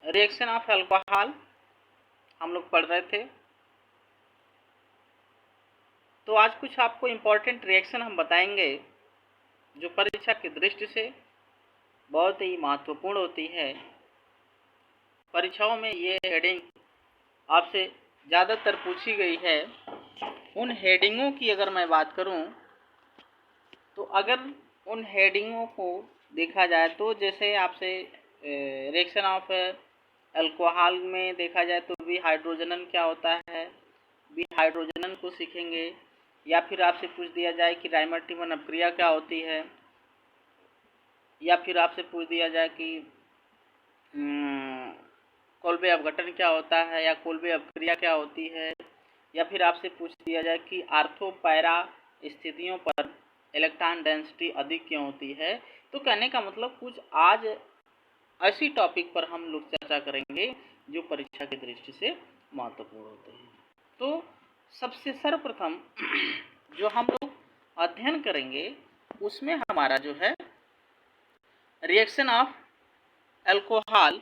Reaction of alcohol हम लोग पढ़ रहे थे। तो आज कुछ आपको इम्पोर्टेंट रिएक्शन हम बताएंगे जो परीक्षा की दृष्टि से बहुत ही महत्वपूर्ण होती है। परीक्षाओं में ये हेडिंग आपसे ज़्यादातर पूछी गई है। उन हेडिंगों की अगर मैं बात करूं तो अगर उन हेडिंगों को देखा जाए तो जैसे आपसे रिएक्शन ऑफ अल्कोहल में देखा जाए तो भी हाइड्रोजनन क्या होता है, भी हाइड्रोजनन को सीखेंगे। या फिर आपसे पूछ दिया जाए कि डायमर-ट्रिमर अपक्रिया क्या होती है, या फिर आपसे पूछ दिया जाए कि कोल्बे अपघटन क्या होता है या कोल्बे अपक्रिया क्या होती है, या फिर आपसे पूछ दिया जाए कि आर्थो पैरा स्थितियों पर इलेक्ट्रॉन डेंसिटी अधिक क्यों होती है। तो कहने का मतलब कुछ आज ऐसी टॉपिक पर हम लोग चर्चा करेंगे जो परीक्षा की दृष्टि से महत्वपूर्ण होते हैं। तो सबसे सर्वप्रथम जो हम लोग अध्ययन करेंगे उसमें हमारा जो है रिएक्शन ऑफ अल्कोहल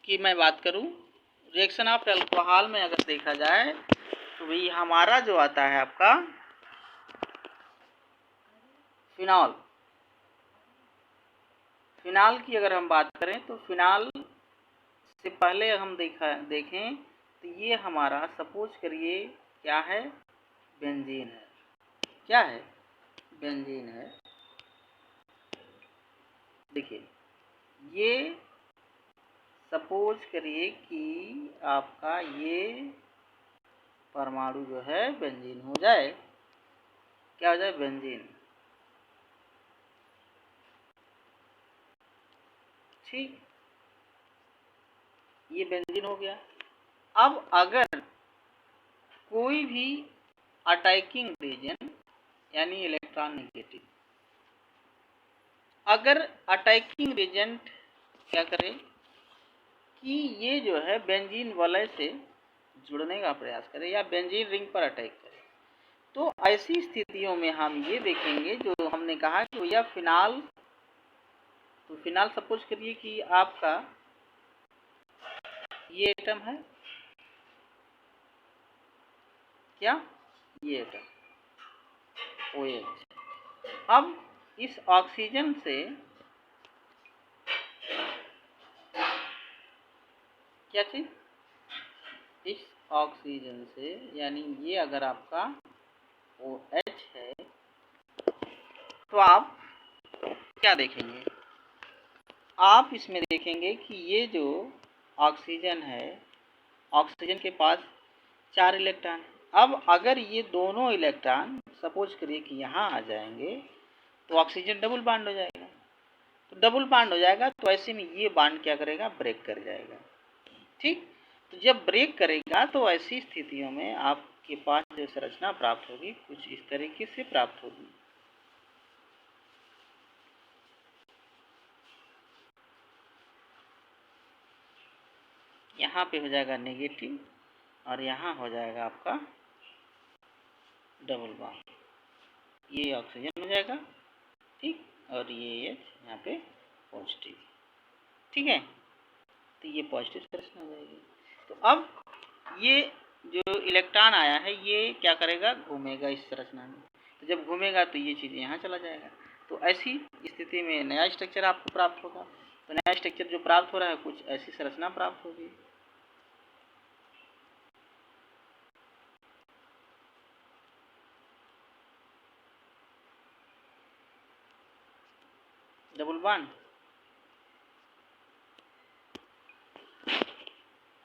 की मैं बात करूं। रिएक्शन ऑफ अल्कोहल में अगर देखा जाए तो वही हमारा जो आता है आपका फिनॉल। फिनॉल की अगर हम बात करें तो फिनॉल से पहले हम देखें तो ये हमारा सपोज करिए क्या है, बेंजीन है। क्या है? बेंजीन है। देखिए ये सपोज करिए कि आपका ये परमाणु जो है बेंजीन हो जाए। क्या हो जाए? बेंजीन। ठीक, ये बेंजीन हो गया। अब अगर कोई भी अटैकिंग रीजन यानी इलेक्ट्रॉन नेगेटिव, अगर अटैकिंग एजेंट क्या करे कि ये जो है बेंजीन वलय से जुड़ने का प्रयास करे या बेंजीन रिंग पर अटैक करे, तो ऐसी स्थितियों में हम ये देखेंगे जो हमने कहा कि भैया फिनाल, तो फिनाल सपोज करिए कि आपका ये एटम है। क्या? ये एटम OH। अब इस ऑक्सीजन से क्या चीज, इस ऑक्सीजन से यानी ये अगर आपका OH है तो आप क्या देखेंगे, आप इसमें देखेंगे कि ये जो ऑक्सीजन है, ऑक्सीजन के पास 4 इलेक्ट्रॉन। अब अगर ये दोनों इलेक्ट्रॉन सपोज करिए कि यहाँ आ जाएंगे तो ऑक्सीजन डबल बॉन्ड हो जाएगा। तो डबल बॉन्ड हो जाएगा तो ऐसे में ये बॉन्ड क्या करेगा, ब्रेक कर जाएगा। ठीक, तो जब ब्रेक करेगा तो ऐसी स्थितियों में आपके पास जो संरचना प्राप्त होगी कुछ इस तरीके से प्राप्त होगी। यहाँ पे हो जाएगा नेगेटिव और यहाँ हो जाएगा आपका डबल बॉन्ड, ये ऑक्सीजन हो जाएगा। ठीक, और ये H यहाँ पे पॉजिटिव। ठीक है, तो ये पॉजिटिव संरचना हो जाएगी। तो अब ये जो इलेक्ट्रॉन आया है ये क्या करेगा, घूमेगा इस संरचना में। तो जब घूमेगा तो ये चीज़ यहाँ चला जाएगा। तो ऐसी स्थिति में नया स्ट्रक्चर आपको प्राप्त होगा। तो नया स्ट्रक्चर जो प्राप्त हो रहा है कुछ ऐसी संरचना प्राप्त होगी। डबल बॉन्ड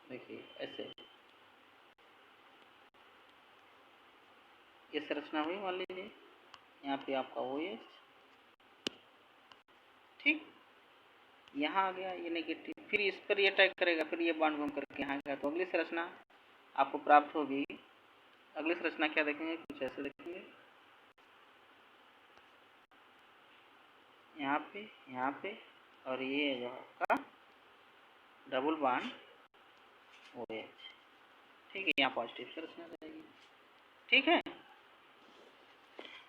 देखिए ऐसे ये संरचना हुई, मान लीजिए यहाँ पे आपका OH। ठीक, यहाँ आ गया ये नेगेटिव, फिर इस पर ये अटैक करेगा, फिर ये बॉन्ड घूम करके यहाँ गया, तो अगली संरचना आपको प्राप्त होगी। अगली संरचना क्या देखेंगे, कुछ ऐसे देखेंगे, यहाँ पे और ये जो आपका डबल बॉन्ड OH। ठीक है, यहाँ पॉजिटिव संरचना रहेगी। ठीक है,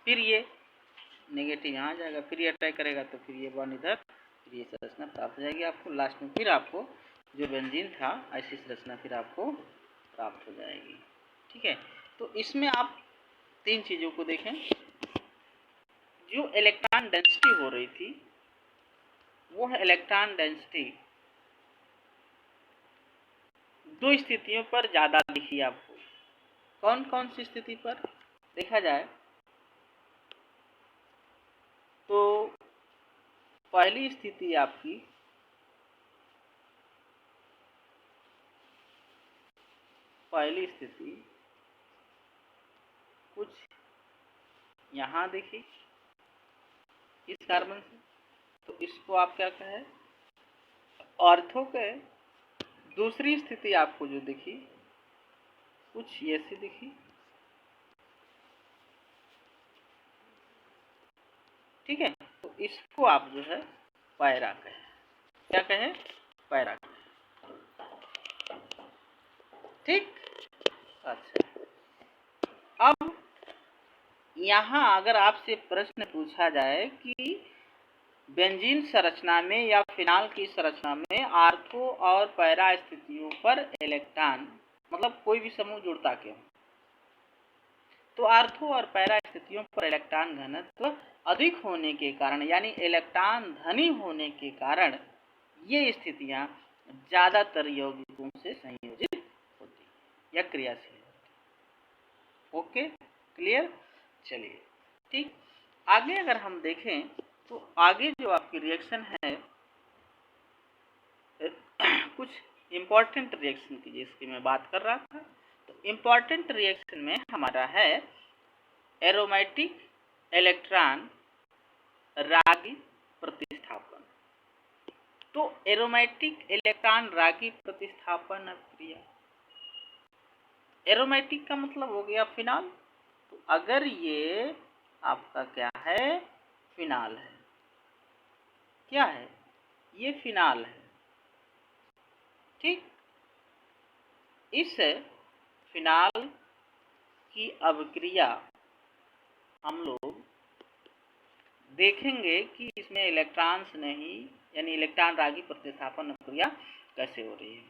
फिर ये नेगेटिव यहाँ आ जाएगा, फिर ये अटैक करेगा तो फिर ये बॉन्ड इधर, फिर ये संरचना प्राप्त हो जाएगी आपको। लास्ट में फिर आपको जो बेंजीन था ऐसी संरचना फिर आपको प्राप्त हो जाएगी। ठीक है, तो इसमें आप तीन चीज़ों को देखें। जो इलेक्ट्रॉन डेंसिटी हो रही थी वो है इलेक्ट्रॉन डेंसिटी दो स्थितियों पर ज़्यादा दिखी आपको। कौन कौन सी स्थिति पर देखा जाए तो पहली स्थिति आपकी कुछ यहाँ देखिए इस कार्बन से, तो इसको आप क्या कहें ऑर्थो के। दूसरी स्थिति आपको जो दिखी कुछ ऐसी दिखी, ठीक है, तो इसको आप जो है पैरा कहें। क्या कहें? पैरा कहें। ठीक। अच्छा, अब यहाँ अगर आपसे प्रश्न पूछा जाए कि बेंजीन संरचना में या फिनाल की संरचना में आर्थो और पैरा स्थितियों पर इलेक्ट्रॉन मतलब कोई भी समूह जुड़ता क्यों, तो आर्थो और पैरा स्थितियों पर इलेक्ट्रॉन घनत्व अधिक होने के कारण यानी इलेक्ट्रॉन धनी होने के कारण ये स्थितियां ज्यादातर यौगिकों से संयोजित होती या क्रियाशील होती। Okay, clear. चलिए ठीक, आगे अगर हम देखें तो आगे जो आपकी रिएक्शन है कुछ इम्पॉर्टेंट रिएक्शन की जिसकी मैं बात कर रहा था। तो इम्पॉर्टेंट रिएक्शन में हमारा है एरोमेटिक इलेक्ट्रॉन रागी प्रतिस्थापन। तो एरोमेटिक इलेक्ट्रॉन रागी प्रतिस्थापन क्रिया, एरोमेटिक का मतलब हो गया फिनाल। तो अगर ये आपका क्या है फिनाल है, क्या है ये फिनाल है, ठीक। इस फिनाल की अभिक्रिया हम लोग देखेंगे कि इसमें इलेक्ट्रॉन्स नहीं यानी इलेक्ट्रॉन रागी प्रतिस्थापन अभिक्रिया कैसे हो रही है।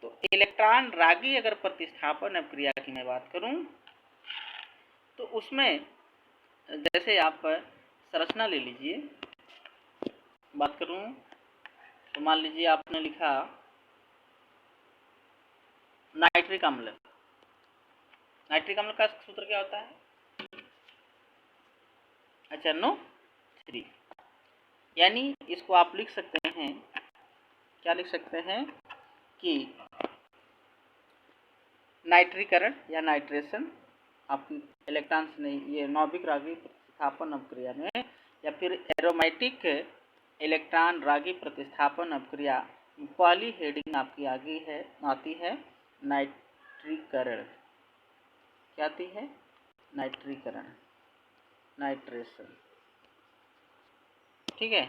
तो इलेक्ट्रॉन रागी अगर प्रतिस्थापन अभिक्रिया की मैं बात करूं तो उसमें जैसे आप संरचना ले लीजिए, बात करूं तो मान लीजिए आपने लिखा नाइट्रिक अम्ल। नाइट्रिक अम्ल का सूत्र क्या होता है? HNO3। यानी इसको आप लिख सकते हैं, क्या लिख सकते हैं कि नाइट्रीकरण या नाइट्रेशन आपकी इलेक्ट्रॉन्स नहीं ये नौभिक रागी प्रतिस्थापन अभिक्रिया में, या फिर एरोमेटिक इलेक्ट्रॉन रागी प्रतिस्थापन अभिक्रिया पहली हेडिंग आपकी आती है नाइट्रीकरण। क्या आती है? नाइट्रीकरण, नाइट्रेशन। ठीक है,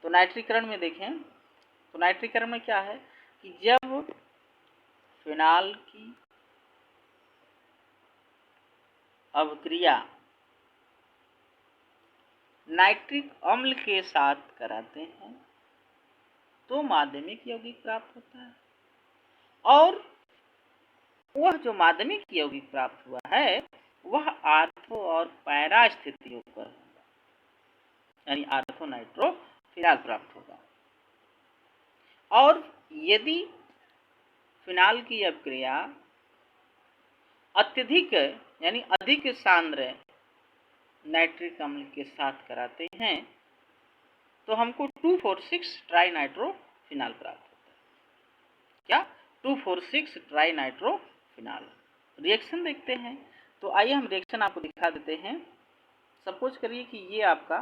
तो नाइट्रीकरण में देखें तो नाइट्रीकरण में क्या है कि जब फिनाल की अभिक्रिया नाइट्रिक अम्ल के साथ कराते हैं तो माध्यमिक यौगिक प्राप्त होता है, और वह जो माध्यमिक यौगिक प्राप्त हुआ है वह आर्थो और पैरा स्थितियों पर यानी आर्थो नाइट्रो फिनाल प्राप्त होगा। और यदि फिनाल की अभिक्रिया अत्यधिक यानी अधिक सांद्र नाइट्रिक अम्ल के साथ कराते हैं तो हमको 2,4,6 ट्राई नाइट्रो फिनाल प्राप्त होता है। क्या? 2,4,6 ट्राई नाइट्रो फिनाल। रिएक्शन देखते हैं, तो आइए हम रिएक्शन आपको दिखा देते हैं। सपोज करिए कि ये आपका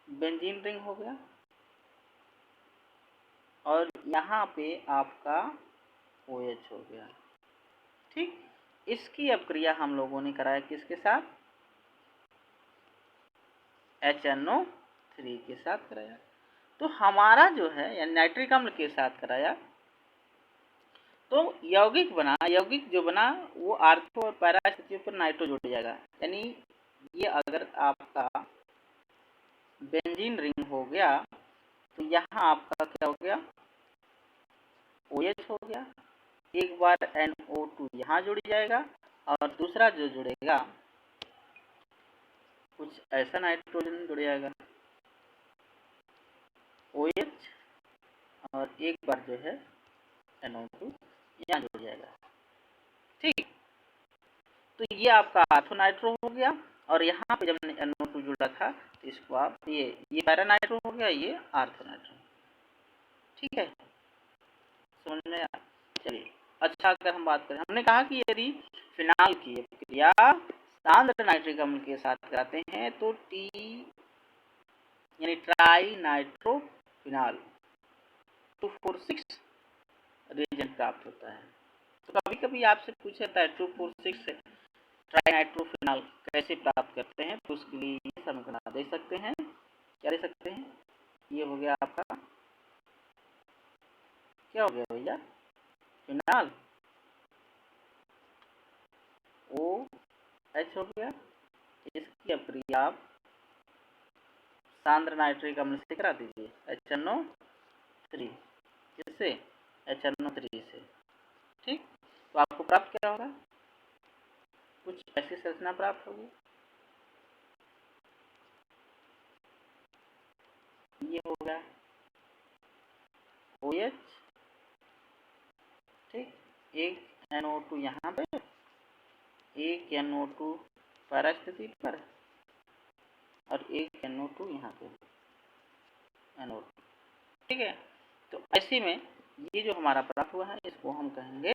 बेंजीन रिंग हो गया और यहाँ पे आपका OH हो गया, ठीक। इसकी अभिक्रिया हम लोगों ने कराया किसके साथ? HNO3 के साथ कराया। तो हमारा जो है यानी नाइट्रिक अम्ल के साथ कराया तो यौगिक जो बना वो आर्थो और पैरा स्थितियों पर नाइट्रो जुड़ जाएगा। यानी ये अगर आपका बेंजीन रिंग हो गया तो यहाँ आपका क्या हो गया OH हो गया, एक बार NO2 यहाँ जुड़ जाएगा और दूसरा जो जुड़ेगा कुछ ऐसा नाइट्रोजन जुड़ जाएगा OH और एक बार जो है NO2 यहाँ जुड़ जाएगा। ठीक, तो ये आपका आर्थोनाइट्रो हो गया और यहाँ पे जब NO2 जुड़ा था तो इसको आप ये पैरा नाइट्रो हो गया, ये आर्थोनाइट्रो। ठीक है, समझ में आया? चलिए, अच्छा अगर हम बात करें, हमने कहा कि यदि फिनाल की क्रिया सांद्र नाइट्रिक अम्ल के साथ कराते हैं तो टी यानी ट्राई नाइट्रो फिनाल 246 रिएजेंट प्राप्त होता है। तो कभी कभी आपसे पूछा जाता है 246 ट्राइनाइट्रोफिनॉल कैसे प्राप्त करते हैं, तो उसके लिए ये समीकरण दे सकते हैं। क्या दे सकते हैं? ये हो गया आपका, क्या हो गया भैया, फिनाल OH हो गया, इसकी अपक्रिया आप सांद्र नाइट्रिक अम्ल से करा दीजिए HNO3, किससे? HNO3 से। ठीक, तो आपको प्राप्त क्या होगा? कुछ ऐसी संरचना प्राप्त होगी, ये हो गया OH, ठीक, एक NO2 यहाँ पे, एक NO2 पैरा स्थिति पर और एक NO2 यहाँ पे NO2। ठीक है, तो ऐसे में ये जो हमारा प्राप्त हुआ है इसको हम कहेंगे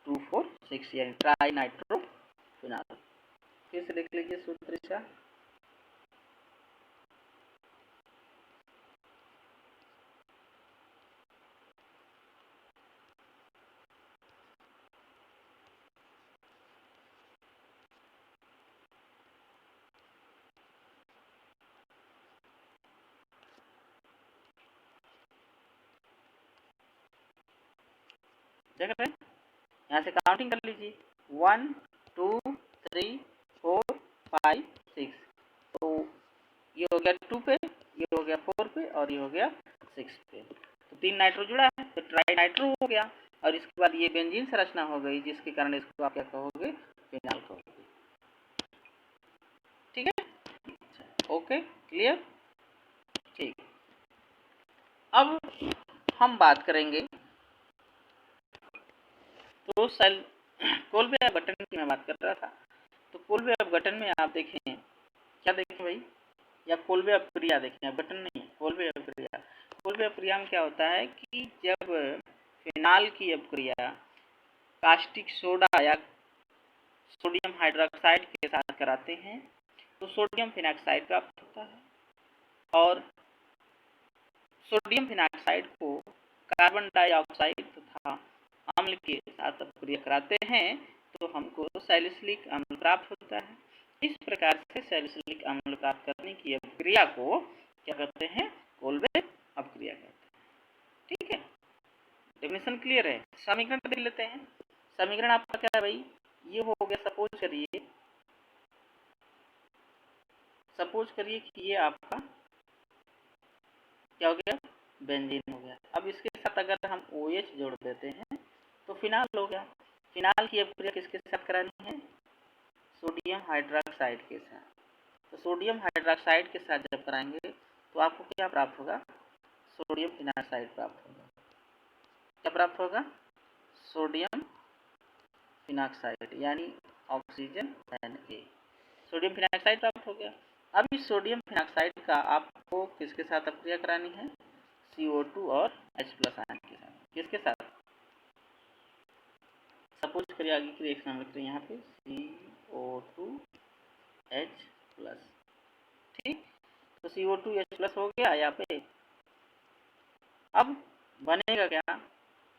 246 यानी ट्राई नाइट्रोफिनॉल। फिर से देख लीजिए सूत्र इसका, देख रहे हैं, यहाँ से काउंटिंग कर लीजिए 1 2 3 4 5 6। तो ये हो गया 2 पे, ये हो गया 4 पे और ये हो गया 6 पे। तो 3 नाइट्रो जुड़ा है तो ट्राई नाइट्रो हो गया और इसके बाद ये बेंजीन संरचना हो गई जिसके कारण इसको आप क्या कहोगे? फिनाल कहोगे। ठीक है, ओके, क्लियर। ठीक, अब हम बात करेंगे तो सेल कोल्बे अपघटन की मैं बात कर रहा था। तो कोल्बे अपघटन में आप देखें, क्या देखें भाई, या कोल्बे अपक्रिया देखें, अपघटन नहीं, कोल्बे अपक्रिया। कोल्बे अपक्रिया में क्या होता है कि जब फिनाल की अपक्रिया कास्टिक सोडा या सोडियम हाइड्रोक्साइड के साथ कराते हैं तो सोडियम फिनॉक्साइड प्राप्त होता है और सोडियम फिनॉक्साइड को कार्बन डाइऑक्साइड तथा अम्ल के साथ अपक्रिया कराते हैं तो हमको सैलिसिलिक अम्ल प्राप्त होता है। इस प्रकार से सैलिसिलिक अम्ल प्राप्त करने की अपक्रिया को क्या कहते हैं? कोल्बे अपक्रिया कहते हैं। ठीक है, डेफिनेशन क्लियर है। समीकरण देख लेते हैं। समीकरण आपका क्या है भाई? ये हो गया, सपोज करिए कि ये आपका क्या हो गया? बेंजीन हो गया। अब इसके साथ अगर हम OH जोड़ देते हैं तो फिनाल हो गया। फिनाल की अपक्रिया किसके साथ करानी है? सोडियम हाइड्रोक्साइड के साथ। तो सोडियम हाइड्रोक्साइड के साथ जब कराएंगे तो आपको क्या प्राप्त होगा? सोडियम फिनॉक्साइड प्राप्त होगा। क्या प्राप्त होगा? सोडियम फिनॉक्साइड यानी ऑक्सीजन Na, सोडियम फिनॉक्साइड प्राप्त हो गया। अब इस सोडियम फिनॉक्साइड का आपको किसके साथ अपक्रिया करानी है? CO2 और H+ आयन के साथ। किसके साथ? सपोज करिए आगे की रिएक्शन लिखते हैं यहाँ पे CO2 H+। ठीक, तो CO2 H+ हो गया यहाँ पे। अब बनेगा क्या?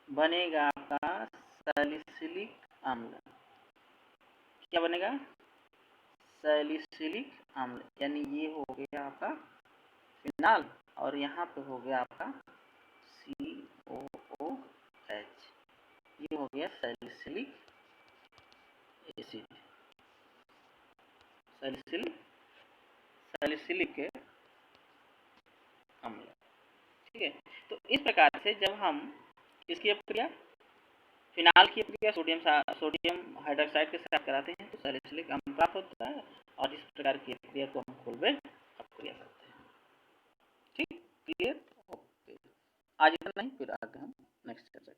बनेगा आपका सैलिसिलिक अम्ल। क्या बनेगा? सैलिसिलिक अम्ल, यानी ये हो गया आपका फिनाल और यहाँ पे हो गया आपका COOH, ये हो गया सैलिसिलिक एसिड, सैलिसिलिक अम्ल। ठीक है, तो इस प्रकार से जब हम किसकी अभिक्रिया? फिनाल की अभिक्रिया सोडियम हाइड्रोक्साइड के साथ कराते हैं तो सैलिसिलिक अम्ल प्राप्त होता है, और इस प्रकार की अभिक्रिया को हम कोलब्रुक अभिक्रिया कहते हैं। ठीक, क्लियर? ओके, आज इतना ही, फिर आगे हम नेक्स्ट चर्चा